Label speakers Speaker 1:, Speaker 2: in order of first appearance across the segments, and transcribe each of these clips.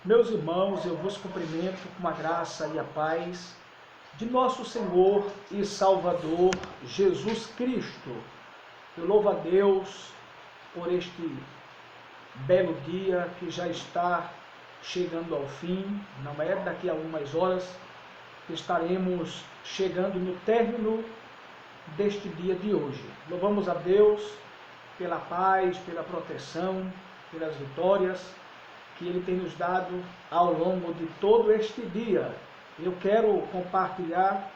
Speaker 1: Meus irmãos, eu vos cumprimento com a graça e a paz de nosso Senhor e Salvador Jesus Cristo. Eu louvo a Deus por este belo dia que já está chegando ao fim. Não é daqui a algumas horas que estaremos chegando no término deste dia de hoje. Louvamos a Deus pela paz, pela proteção, pelas vitórias que Ele tem nos dado ao longo de todo este dia. Eu quero compartilhar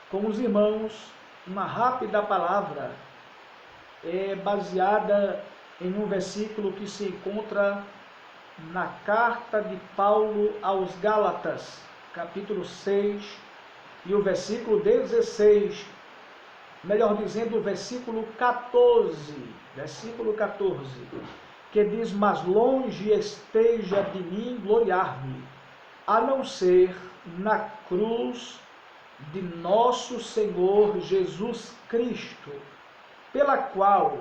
Speaker 1: com os irmãos uma rápida palavra baseada em um versículo que se encontra na carta de Paulo aos Gálatas, capítulo 6, e o versículo 16, melhor dizendo, o versículo 14, que diz: mas longe esteja de mim gloriar-me, a não ser na cruz de nosso Senhor Jesus Cristo, pela qual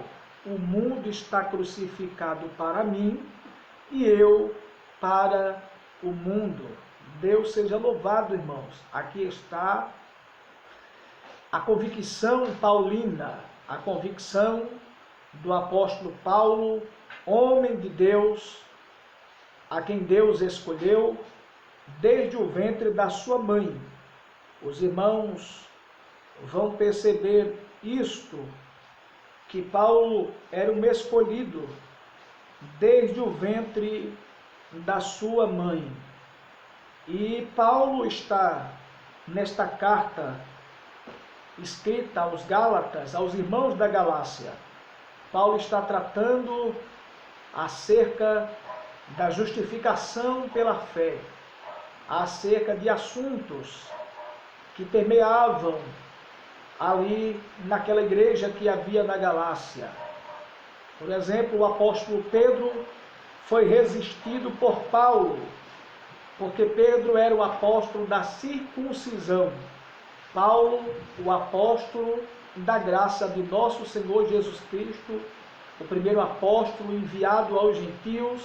Speaker 1: o mundo está crucificado para mim e eu para o mundo. Deus seja louvado, irmãos. Aqui está a convicção paulina, a convicção do apóstolo Paulo, homem de Deus, a quem Deus escolheu desde o ventre da sua mãe. Os irmãos vão perceber isto, que Paulo era um escolhido desde o ventre da sua mãe. E Paulo está nesta carta escrita aos Gálatas, aos irmãos da Galácia. Paulo está tratando acerca da justificação pela fé, acerca de assuntos que permeavam ali naquela igreja que havia na Galácia. Por exemplo, o apóstolo Pedro foi resistido por Paulo, porque Pedro era o apóstolo da circuncisão. Paulo, o apóstolo da graça de nosso Senhor Jesus Cristo, o primeiro apóstolo enviado aos gentios,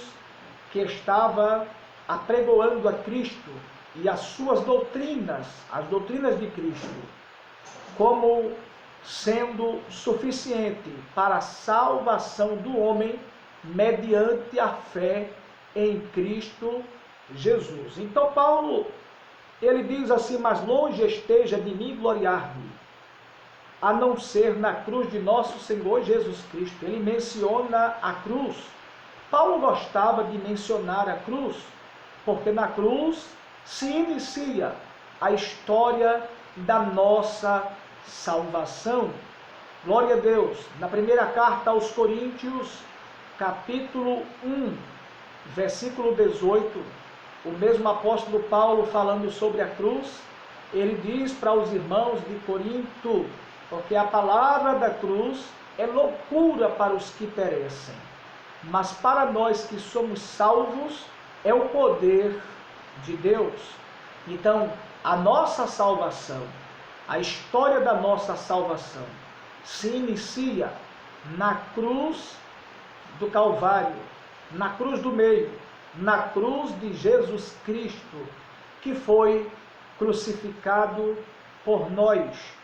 Speaker 1: que estava apregoando a Cristo e as suas doutrinas, as doutrinas de Cristo, como sendo suficiente para a salvação do homem mediante a fé em Cristo Jesus. Então Paulo, ele diz assim: mas longe esteja de mim gloriar-me, a não ser na cruz de nosso Senhor Jesus Cristo. Ele menciona a cruz. Paulo gostava de mencionar a cruz, porque na cruz se inicia a história da nossa salvação. Glória a Deus. Na primeira carta aos Coríntios, capítulo 1, versículo 18, o mesmo apóstolo Paulo, falando sobre a cruz, ele diz para os irmãos de Corinto: porque a palavra da cruz é loucura para os que perecem, mas para nós que somos salvos é o poder de Deus. Então, a nossa salvação, a história da nossa salvação, se inicia na cruz do Calvário, na cruz do meio, na cruz de Jesus Cristo, que foi crucificado por nós.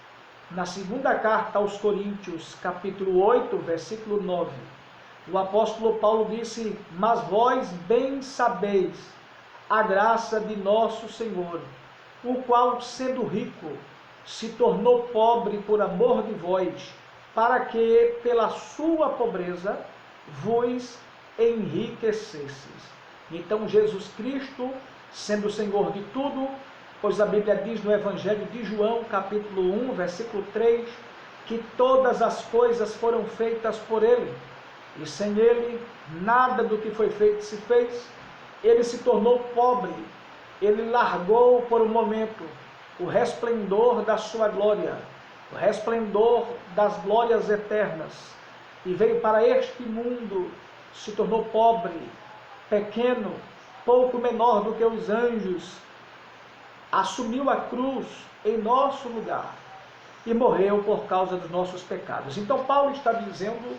Speaker 1: Na segunda carta aos Coríntios, capítulo 8, versículo 9, o apóstolo Paulo disse: mas vós bem sabeis a graça de nosso Senhor, o qual, sendo rico, se tornou pobre por amor de vós, para que, pela sua pobreza, vos enriquecesses. Então Jesus Cristo, sendo o Senhor de tudo, pois a Bíblia diz no Evangelho de João, capítulo 1, versículo 3, que todas as coisas foram feitas por Ele, e sem Ele nada do que foi feito se fez. Ele se tornou pobre, Ele largou por um momento o resplendor da sua glória, o resplendor das glórias eternas, e veio para este mundo, se tornou pobre, pequeno, pouco menor do que os anjos, assumiu a cruz em nosso lugar e morreu por causa dos nossos pecados. Então Paulo está dizendo: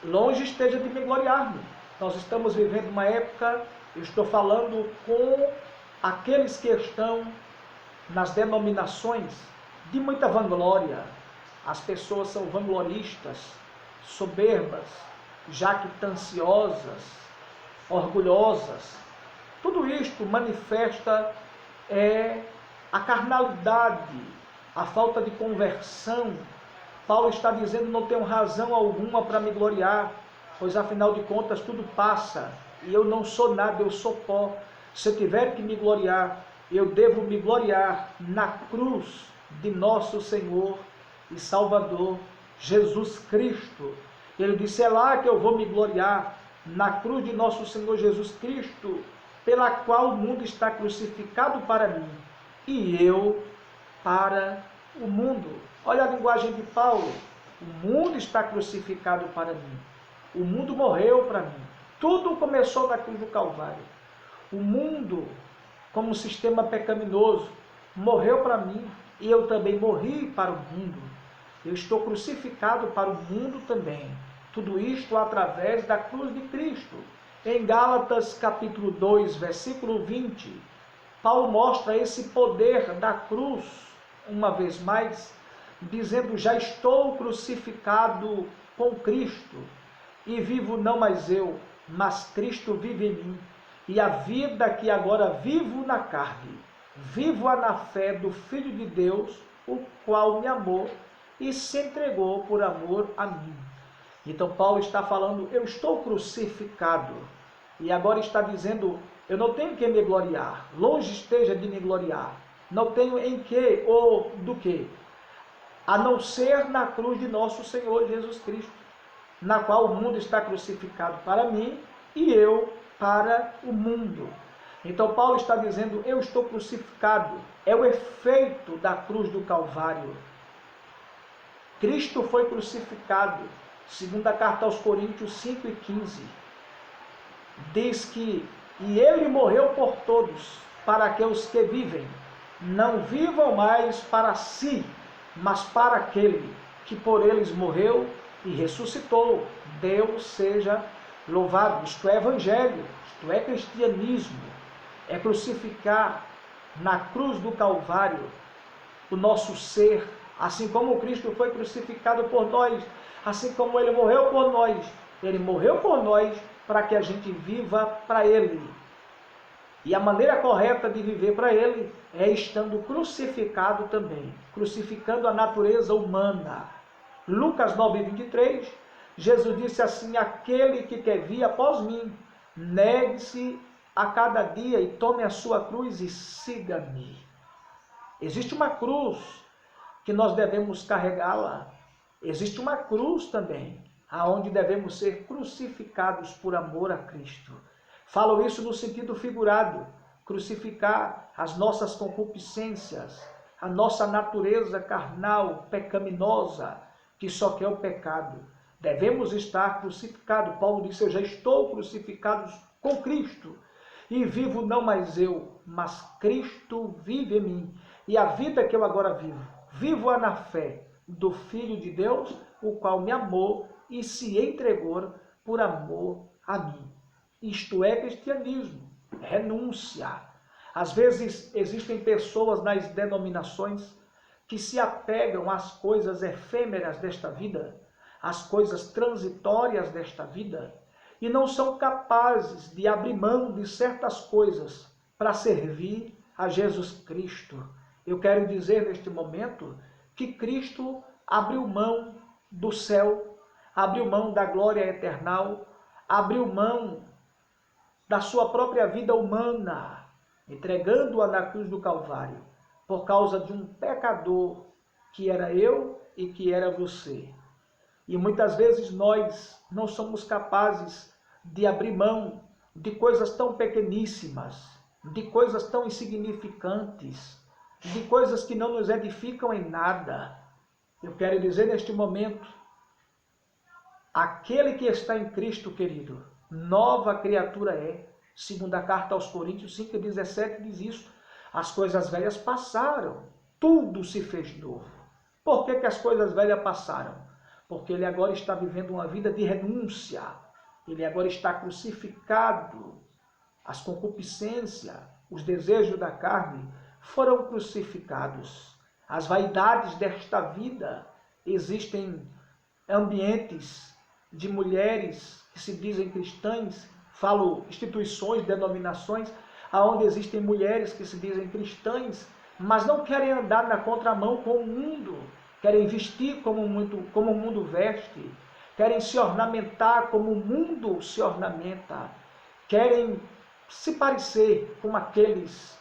Speaker 1: longe esteja de me gloriar-me. Nós estamos vivendo uma época Eu estou falando com aqueles que estão nas denominações de muita vanglória. As pessoas são vangloristas, soberbas, jactanciosas, orgulhosas. Tudo isto manifesta a carnalidade, a falta de conversão. Paulo está dizendo: não tenho razão alguma para me gloriar, pois afinal de contas tudo passa, e eu não sou nada, eu sou pó. Se eu tiver que me gloriar, eu devo me gloriar na cruz de nosso Senhor e Salvador Jesus Cristo. Ele disse: é lá que eu vou me gloriar, na cruz de nosso Senhor Jesus Cristo, pela qual o mundo está crucificado para mim, e eu para o mundo. Olha a linguagem de Paulo: o mundo está crucificado para mim, o mundo morreu para mim. Tudo começou na cruz do Calvário. O mundo, como sistema pecaminoso, morreu para mim, e eu também morri para o mundo. Eu estou crucificado para o mundo também. Tudo isto através da cruz de Cristo. Em Gálatas capítulo 2, versículo 20, Paulo mostra esse poder da cruz, uma vez mais, dizendo: já estou crucificado com Cristo, e vivo não mais eu, mas Cristo vive em mim. E a vida que agora vivo na carne, vivo-a na fé do Filho de Deus, o qual me amou e se entregou por amor a mim. Então Paulo está falando: eu estou crucificado. E agora está dizendo: eu não tenho que me gloriar, longe esteja de me gloriar. Não tenho em que ou do que, a não ser na cruz de nosso Senhor Jesus Cristo, na qual o mundo está crucificado para mim e eu para o mundo. Então Paulo está dizendo: eu estou crucificado. É o efeito da cruz do Calvário. Cristo foi crucificado. Segunda carta aos Coríntios 5:15. Diz que: e ele morreu por todos, para que os que vivem não vivam mais para si, mas para aquele que por eles morreu e ressuscitou. Deus seja louvado. Isto é evangelho, isto é cristianismo. É crucificar na cruz do Calvário o nosso ser, assim como Cristo foi crucificado por nós, assim como ele morreu por nós. Ele morreu por nós para que a gente viva para ele. E a maneira correta de viver para ele é estando crucificado também, crucificando a natureza humana. Lucas 9:23, Jesus disse assim: aquele que quer vir após mim, negue-se a cada dia e tome a sua cruz e siga-me. Existe uma cruz que nós devemos carregá-la. Existe uma cruz também, aonde devemos ser crucificados por amor a Cristo. Falo isso no sentido figurado: crucificar as nossas concupiscências, a nossa natureza carnal, pecaminosa, que só quer o pecado. Devemos estar crucificados. Paulo disse: eu já estou crucificado com Cristo, e vivo não mais eu, mas Cristo vive em mim. E a vida que eu agora vivo, vivo-a na fé do Filho de Deus, o qual me amou e se entregou por amor a mim. Isto é cristianismo, renúncia. Às vezes existem pessoas nas denominações que se apegam às coisas efêmeras desta vida, às coisas transitórias desta vida, e não são capazes de abrir mão de certas coisas para servir a Jesus Cristo. Eu quero dizer neste momento que Cristo abriu mão do céu, abriu mão da glória eternal, abriu mão da sua própria vida humana, entregando-a na cruz do Calvário, por causa de um pecador que era eu e que era você. E muitas vezes nós não somos capazes de abrir mão de coisas tão pequeníssimas, de coisas tão insignificantes, de coisas que não nos edificam em nada. Eu quero dizer neste momento: aquele que está em Cristo, querido, nova criatura é. Segunda carta aos Coríntios 5:17 diz isso: as coisas velhas passaram, tudo se fez novo. Por que as coisas velhas passaram? Porque ele agora está vivendo uma vida de renúncia. Ele agora está crucificado as concupiscências, os desejos da carne foram crucificados. As vaidades desta vida, existem ambientes de mulheres que se dizem cristãs, falo instituições, denominações, onde existem mulheres que se dizem cristãs, mas não querem andar na contramão com o mundo, querem vestir como o mundo veste, querem se ornamentar como o mundo se ornamenta, querem se parecer com aqueles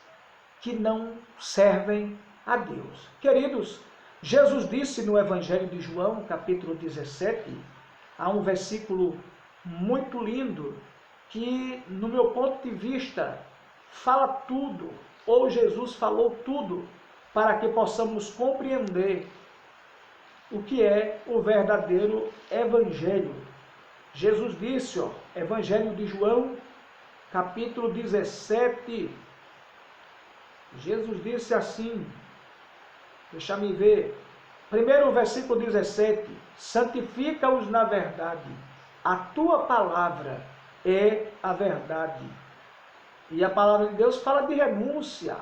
Speaker 1: que não servem a Deus. Queridos, Jesus disse no Evangelho de João, capítulo 17, há um versículo muito lindo, que, no meu ponto de vista, fala tudo, ou Jesus falou tudo, para que possamos compreender o que é o verdadeiro Evangelho. Jesus disse, Evangelho de João, capítulo 17, Jesus disse assim, deixa me ver, primeiro versículo 17, santifica-os na verdade, a tua palavra é a verdade. E a palavra de Deus fala de renúncia.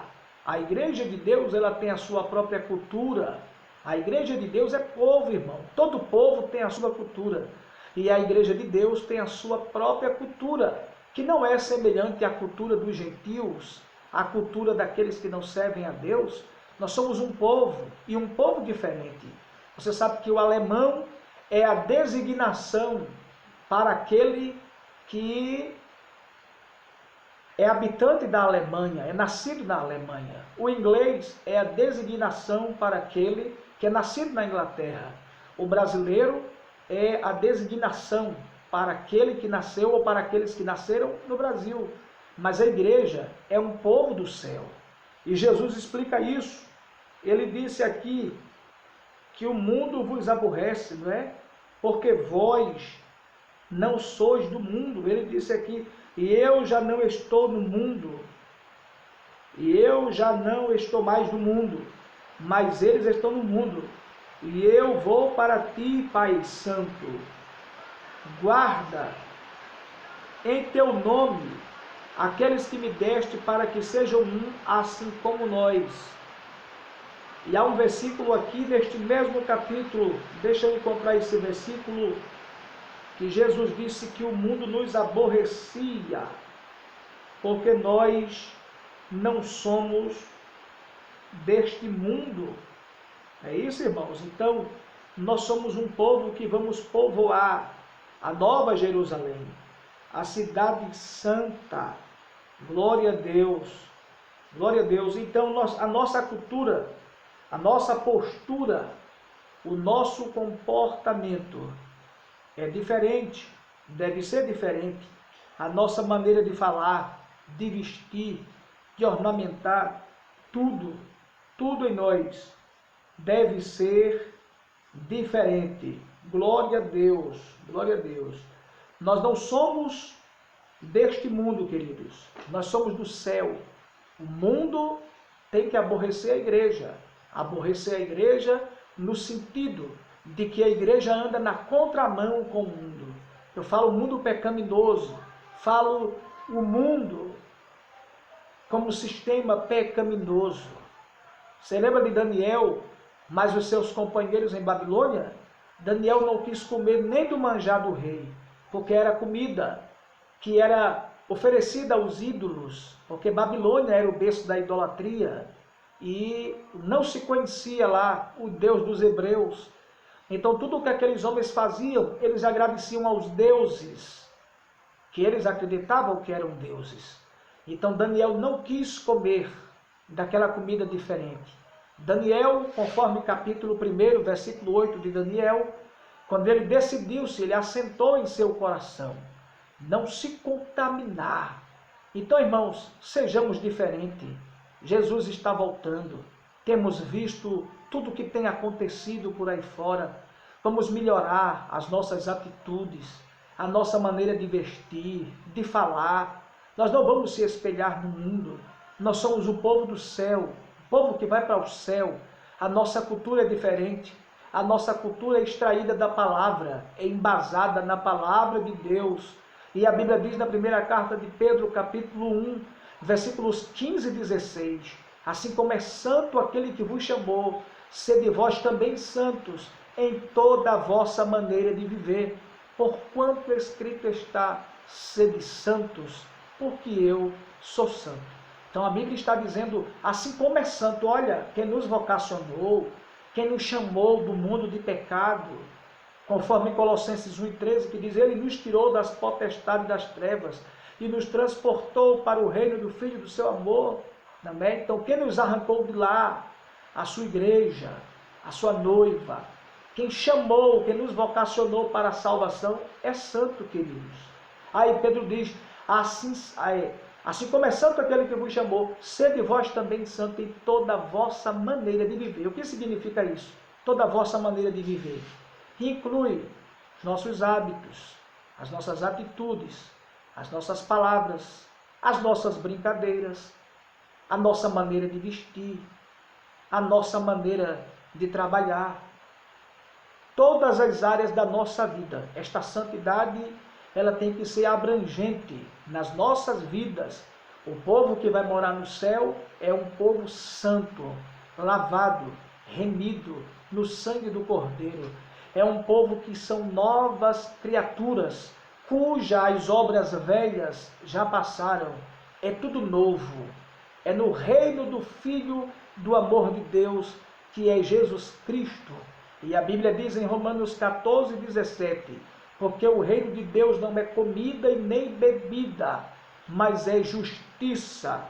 Speaker 1: A igreja de Deus, ela tem a sua própria cultura. A igreja de Deus é povo, irmão. Todo povo tem a sua cultura. E a igreja de Deus tem a sua própria cultura, que não é semelhante à cultura dos gentios, à cultura daqueles que não servem a Deus. Nós somos um povo, e um povo diferente. Você sabe que o alemão é a designação para aquele que é habitante da Alemanha, é nascido na Alemanha. O inglês é a designação para aquele que é nascido na Inglaterra. O brasileiro é a designação para aquele que nasceu ou para aqueles que nasceram no Brasil. Mas a igreja é um povo do céu. E Jesus explica isso. Ele disse aqui que o mundo vos aborrece, não é? Porque vós não sois do mundo. Ele disse aqui, e eu já não estou no mundo, e eu já não estou mais no mundo, mas eles estão no mundo, e eu vou para ti, Pai Santo. Guarda em teu nome aqueles que me deste, para que sejam um, assim como nós. E há um versículo aqui neste mesmo capítulo, deixa eu encontrar esse versículo, que Jesus disse que o mundo nos aborrecia, porque nós não somos deste mundo. É isso, irmãos? Então, nós somos um povo que vamos povoar a Nova Jerusalém, a cidade santa. Glória a Deus. Glória a Deus. Então, a nossa cultura, a nossa postura, o nosso comportamento é diferente, deve ser diferente. A nossa maneira de falar, de vestir, de ornamentar, tudo em nós deve ser diferente. Glória a Deus, glória a Deus. Nós não somos deste mundo, queridos. Nós somos do céu. O mundo tem que aborrecer a igreja. Aborrecer a igreja no sentido de que a igreja anda na contramão com o mundo. Eu falo o mundo pecaminoso, falo o mundo como sistema pecaminoso. Você lembra de Daniel, mas os seus companheiros em Babilônia? Daniel não quis comer nem do manjar do rei, porque era comida que era oferecida aos ídolos, porque Babilônia era o berço da idolatria, e não se conhecia lá o Deus dos hebreus. Então tudo o que aqueles homens faziam, eles agradeciam aos deuses, que eles acreditavam que eram deuses. Então Daniel não quis comer daquela comida diferente. Daniel, conforme capítulo 1, versículo 8 de Daniel, quando ele decidiu-se, ele assentou em seu coração não se contaminar. Então, irmãos, sejamos diferentes. Jesus está voltando. Temos visto tudo o que tem acontecido por aí fora. Vamos melhorar as nossas atitudes, a nossa maneira de vestir, de falar. Nós não vamos se espelhar no mundo. Nós somos o povo do céu, o povo que vai para o céu. A nossa cultura é diferente. A nossa cultura é extraída da palavra, é embasada na palavra de Deus. E a Bíblia diz na primeira carta de Pedro, capítulo 1, versículos 15 e 16, assim como é santo aquele que vos chamou, sede vós também santos em toda a vossa maneira de viver, porquanto escrito está, sede santos, porque eu sou santo. Então a Bíblia está dizendo, assim como é santo, olha, quem nos vocacionou, quem nos chamou do mundo de pecado, conforme em Colossenses 1,13, que diz, ele nos tirou das potestades das trevas e nos transportou para o reino do Filho do seu amor. Também. Então quem nos arrancou de lá, a sua igreja, a sua noiva, quem chamou, quem nos vocacionou para a salvação, é santo, queridos. Aí Pedro diz, assim como é santo aquele que vos chamou, sede vós também santo em toda a vossa maneira de viver. O que significa isso? Toda a vossa maneira de viver. Inclui os nossos hábitos, as nossas atitudes, as nossas palavras, as nossas brincadeiras, a nossa maneira de vestir, a nossa maneira de trabalhar, todas as áreas da nossa vida. Esta santidade, ela tem que ser abrangente nas nossas vidas. O povo que vai morar no céu é um povo santo, lavado, remido no sangue do Cordeiro. É um povo que são novas criaturas, cujas obras velhas já passaram. É tudo novo. É no reino do Filho do amor de Deus, que é Jesus Cristo. E a Bíblia diz em Romanos 14, 17, porque o reino de Deus não é comida e nem bebida, mas é justiça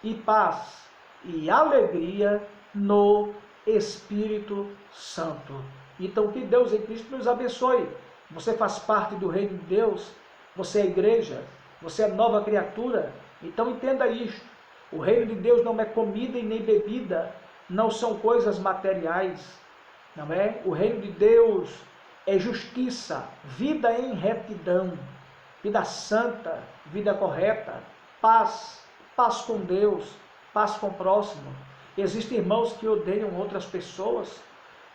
Speaker 1: e paz e alegria no Espírito Santo. Então que Deus em Cristo nos abençoe. Você faz parte do reino de Deus, você é igreja, você é nova criatura. Então entenda isto. O reino de Deus não é comida e nem bebida, não são coisas materiais, não é? O reino de Deus é justiça, vida em retidão, vida santa, vida correta, paz, paz com Deus, paz com o próximo. Existem irmãos que odeiam outras pessoas,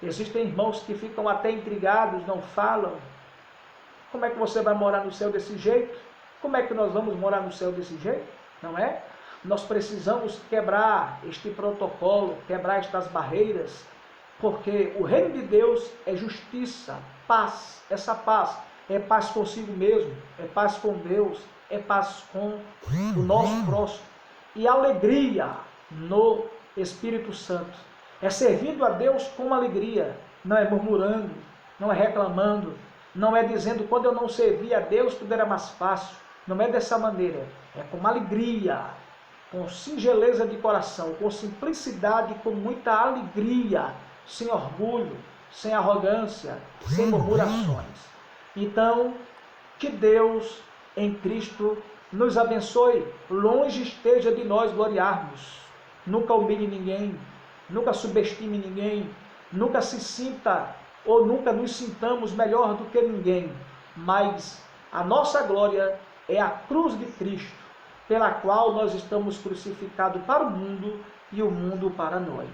Speaker 1: existem irmãos que ficam até intrigados, não falam. Como é que você vai morar no céu desse jeito? Como é que nós vamos morar no céu desse jeito? Não é? Nós precisamos quebrar este protocolo, quebrar estas barreiras, porque o reino de Deus é justiça, paz. Essa paz é paz consigo mesmo, é paz com Deus, é paz com o nosso próximo. E alegria no Espírito Santo. É servindo a Deus com alegria, não é murmurando, não é reclamando, não é dizendo quando eu não servia a Deus tudo era mais fácil. Não é dessa maneira, é com alegria, com singeleza de coração, com simplicidade, com muita alegria, sem orgulho, sem arrogância, sem murmurações. Então, que Deus em Cristo nos abençoe, longe esteja de nós gloriarmos. Nunca humilhe ninguém, nunca subestime ninguém, nunca se sinta ou nunca nos sintamos melhor do que ninguém, mas a nossa glória é a cruz de Cristo, pela qual nós estamos crucificados para o mundo e o mundo para nós.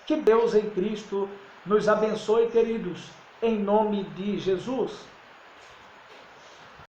Speaker 1: Que Deus em Cristo nos abençoe, queridos, em nome de Jesus.